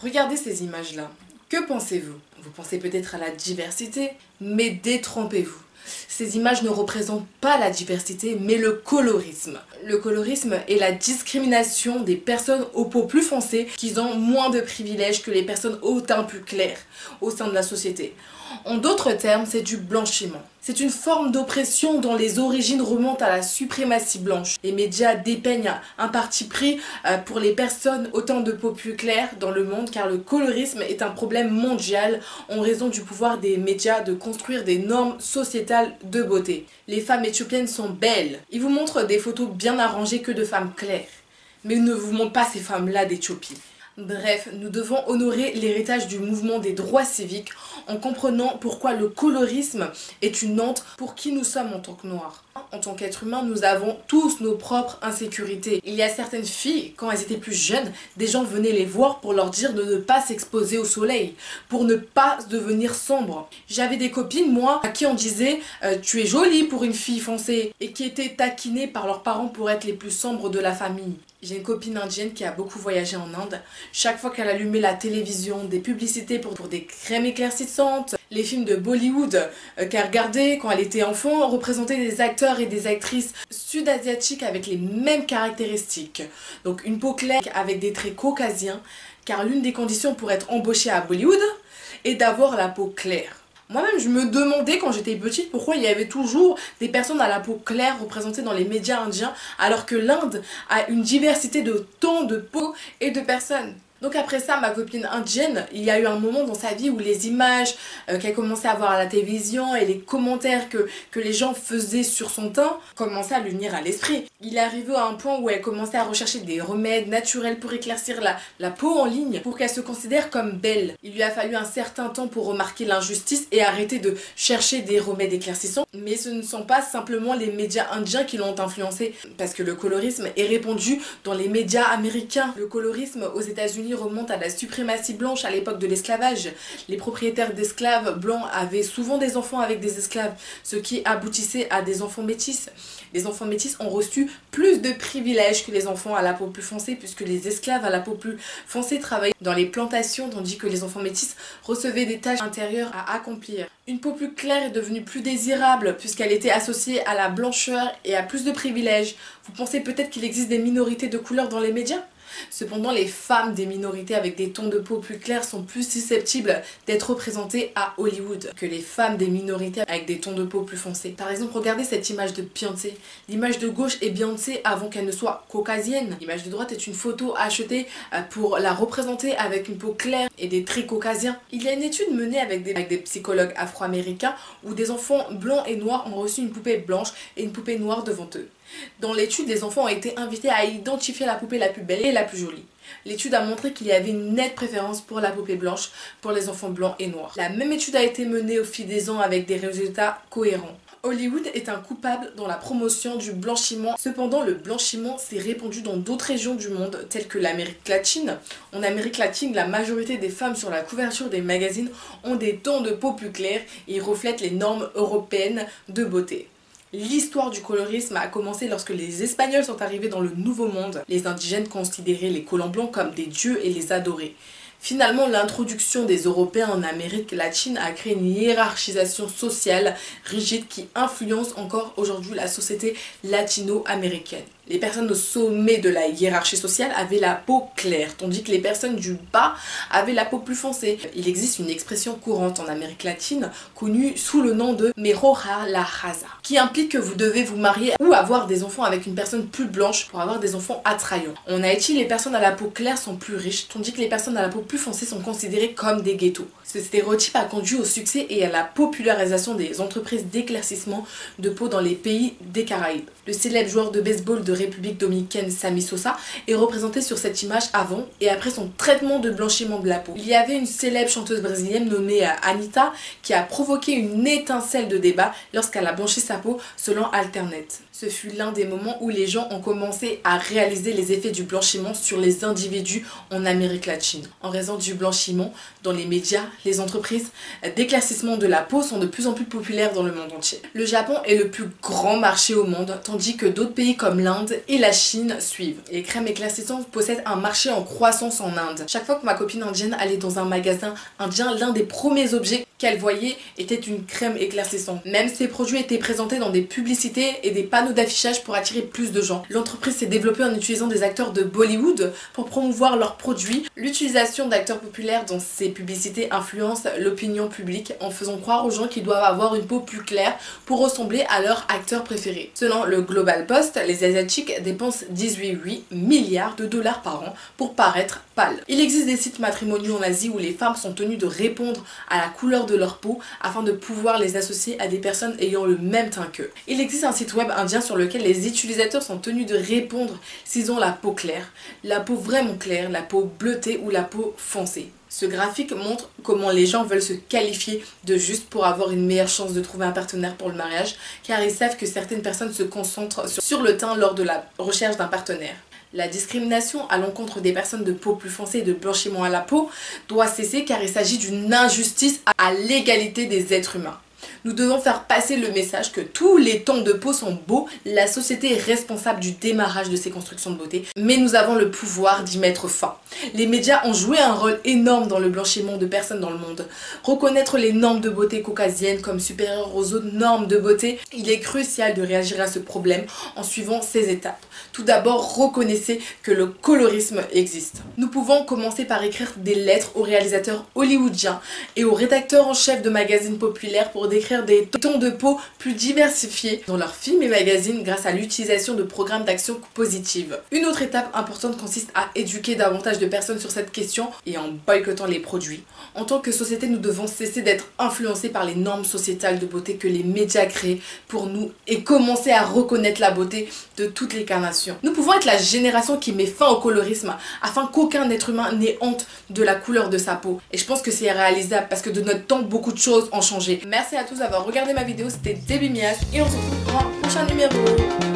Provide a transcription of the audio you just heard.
Regardez ces images-là. Que pensez-vous? Vous pensez peut-être à la diversité, mais détrompez-vous. Ces images ne représentent pas la diversité, mais le colorisme. Le colorisme est la discrimination des personnes aux peaux plus foncées qui ont moins de privilèges que les personnes au teint plus clair au sein de la société. En d'autres termes, c'est du blanchiment. C'est une forme d'oppression dont les origines remontent à la suprématie blanche. Les médias dépeignent un parti pris pour les personnes au teint de peau plus claire dans le monde, car le colorisme est un problème mondial en raison du pouvoir des médias de construire des normes sociétales de beauté. Les femmes éthiopiennes sont belles. Ils vous montrent des photos bien arrangées que de femmes claires, mais ils ne vous montrent pas ces femmes-là d'Éthiopie. Bref, nous devons honorer l'héritage du mouvement des droits civiques en comprenant pourquoi le colorisme est une honte pour qui nous sommes en tant que noirs. En tant qu'être humain, nous avons tous nos propres insécurités. Il y a certaines filles, quand elles étaient plus jeunes, des gens venaient les voir pour leur dire de ne pas s'exposer au soleil, pour ne pas devenir sombre. J'avais des copines, moi, à qui on disait tu es jolie pour une fille foncée, et qui étaient taquinées par leurs parents pour être les plus sombres de la famille. J'ai une copine indienne qui a beaucoup voyagé en Inde. Chaque fois qu'elle allumait la télévision, des publicités pour des crèmes éclaircissantes, les films de Bollywood qu'elle regardait quand elle était enfant représentaient des acteurs et des actrices sud-asiatiques avec les mêmes caractéristiques. Donc une peau claire avec des traits caucasiens, car l'une des conditions pour être embauchée à Bollywood est d'avoir la peau claire. Moi-même, je me demandais quand j'étais petite pourquoi il y avait toujours des personnes à la peau claire représentées dans les médias indiens alors que l'Inde a une diversité de tons de peau et de personnes. Donc après ça, ma copine indienne, il y a eu un moment dans sa vie où les images qu'elle commençait à voir à la télévision et les commentaires que les gens faisaient sur son teint commençaient à lui venir à l'esprit. Il est arrivé à un point où elle commençait à rechercher des remèdes naturels pour éclaircir la peau en ligne, pour qu'elle se considère comme belle. Il lui a fallu un certain temps pour remarquer l'injustice et arrêter de chercher des remèdes éclaircissants. Mais ce ne sont pas simplement les médias indiens qui l'ont influencé, parce que le colorisme est répandu dans les médias américains. Le colorisme aux États-Unis remonte à la suprématie blanche à l'époque de l'esclavage. Les propriétaires d'esclaves blancs avaient souvent des enfants avec des esclaves, ce qui aboutissait à des enfants métis. Les enfants métis ont reçu plus de privilèges que les enfants à la peau plus foncée, puisque les esclaves à la peau plus foncée travaillaient dans les plantations, tandis que les enfants métis recevaient des tâches intérieures à accomplir. Une peau plus claire est devenue plus désirable, puisqu'elle était associée à la blancheur et à plus de privilèges. Vous pensez peut-être qu'il existe des minorités de couleur dans les médias ? Cependant, les femmes des minorités avec des tons de peau plus clairs sont plus susceptibles d'être représentées à Hollywood que les femmes des minorités avec des tons de peau plus foncés. Par exemple, regardez cette image de Beyoncé. L'image de gauche est Beyoncé avant qu'elle ne soit caucasienne. L'image de droite est une photo achetée pour la représenter avec une peau claire et des traits caucasiens. Il y a une étude menée avec des psychologues afro-américains où des enfants blancs et noirs ont reçu une poupée blanche et une poupée noire devant eux. Dans l'étude, les enfants ont été invités à identifier la poupée la plus belle et la plus jolie. L'étude a montré qu'il y avait une nette préférence pour la poupée blanche pour les enfants blancs et noirs. La même étude a été menée au fil des ans avec des résultats cohérents. Hollywood est un coupable dans la promotion du blanchiment. Cependant, le blanchiment s'est répandu dans d'autres régions du monde, telles que l'Amérique latine. En Amérique latine, la majorité des femmes sur la couverture des magazines ont des tons de peau plus clairs et reflètent les normes européennes de beauté. L'histoire du colorisme a commencé lorsque les Espagnols sont arrivés dans le Nouveau Monde. Les indigènes considéraient les colons blancs comme des dieux et les adoraient. Finalement, l'introduction des Européens en Amérique latine a créé une hiérarchisation sociale rigide qui influence encore aujourd'hui la société latino-américaine. Les personnes au sommet de la hiérarchie sociale avaient la peau claire, tandis que les personnes du bas avaient la peau plus foncée. Il existe une expression courante en Amérique latine, connue sous le nom de me roja la raza, qui implique que vous devez vous marier ou avoir des enfants avec une personne plus blanche pour avoir des enfants attrayants. En Haïti, les personnes à la peau claire sont plus riches, tandis que les personnes à la peau plus foncée sont considérées comme des ghettos. Ce stéréotype a conduit au succès et à la popularisation des entreprises d'éclaircissement de peau dans les pays des Caraïbes. Le célèbre joueur de baseball de République dominicaine Sammy Sosa est représenté sur cette image avant et après son traitement de blanchiment de la peau. Il y avait une célèbre chanteuse brésilienne nommée Anitta qui a provoqué une étincelle de débat lorsqu'elle a blanchi sa peau selon Alternet. Ce fut l'un des moments où les gens ont commencé à réaliser les effets du blanchiment sur les individus en Amérique latine. En raison du blanchiment, dans les médias, les entreprises, d'éclaircissement de la peau sont de plus en plus populaires dans le monde entier. Le Japon est le plus grand marché au monde, tandis que d'autres pays comme l'Inde et la Chine suivent. Les crèmes éclaircissantes possèdent un marché en croissance en Inde. Chaque fois que ma copine indienne allait dans un magasin indien, l'un des premiers objets qu'elle voyait était une crème éclaircissante. Même ces produits étaient présentés dans des publicités et des panneaux d'affichage pour attirer plus de gens. L'entreprise s'est développée en utilisant des acteurs de Bollywood pour promouvoir leurs produits. L'utilisation d'acteurs populaires dans ces publicités influence l'opinion publique en faisant croire aux gens qu'ils doivent avoir une peau plus claire pour ressembler à leur acteur préféré. Selon le Global Post, les Asiatiques dépensent 18 milliards de dollars par an pour paraître pâles. Il existe des sites matrimoniaux en Asie où les femmes sont tenues de répondre à la couleur de leur peau afin de pouvoir les associer à des personnes ayant le même teint qu'eux. Il existe un site web indien sur lequel les utilisateurs sont tenus de répondre s'ils ont la peau claire, la peau vraiment claire, la peau bleutée ou la peau foncée. Ce graphique montre comment les gens veulent se qualifier de juste pour avoir une meilleure chance de trouver un partenaire pour le mariage, car ils savent que certaines personnes se concentrent sur le teint lors de la recherche d'un partenaire. La discrimination à l'encontre des personnes de peau plus foncée et de blanchiment à la peau doit cesser car il s'agit d'une injustice à l'égalité des êtres humains. Nous devons faire passer le message que tous les tons de peau sont beaux, la société est responsable du démarrage de ces constructions de beauté, mais nous avons le pouvoir d'y mettre fin. Les médias ont joué un rôle énorme dans le blanchiment de personnes dans le monde. Reconnaître les normes de beauté caucasiennes comme supérieures aux autres normes de beauté, il est crucial de réagir à ce problème en suivant ces étapes. Tout d'abord, reconnaissez que le colorisme existe. Nous pouvons commencer par écrire des lettres aux réalisateurs hollywoodiens et aux rédacteurs en chef de magazines populaires pour décrire des tons de peau plus diversifiés dans leurs films et magazines grâce à l'utilisation de programmes d'action positive. Une autre étape importante consiste à éduquer davantage de personnes sur cette question et en boycottant les produits. En tant que société, nous devons cesser d'être influencés par les normes sociétales de beauté que les médias créent pour nous et commencer à reconnaître la beauté de toutes les carnations. Nous pouvons être la génération qui met fin au colorisme afin qu'aucun être humain n'ait honte de la couleur de sa peau. Et je pense que c'est réalisable parce que de notre temps, beaucoup de choses ont changé. Merci à tous d'avoir regardé ma vidéo, c'était Debbie Mias et on se retrouve pour un prochain numéro.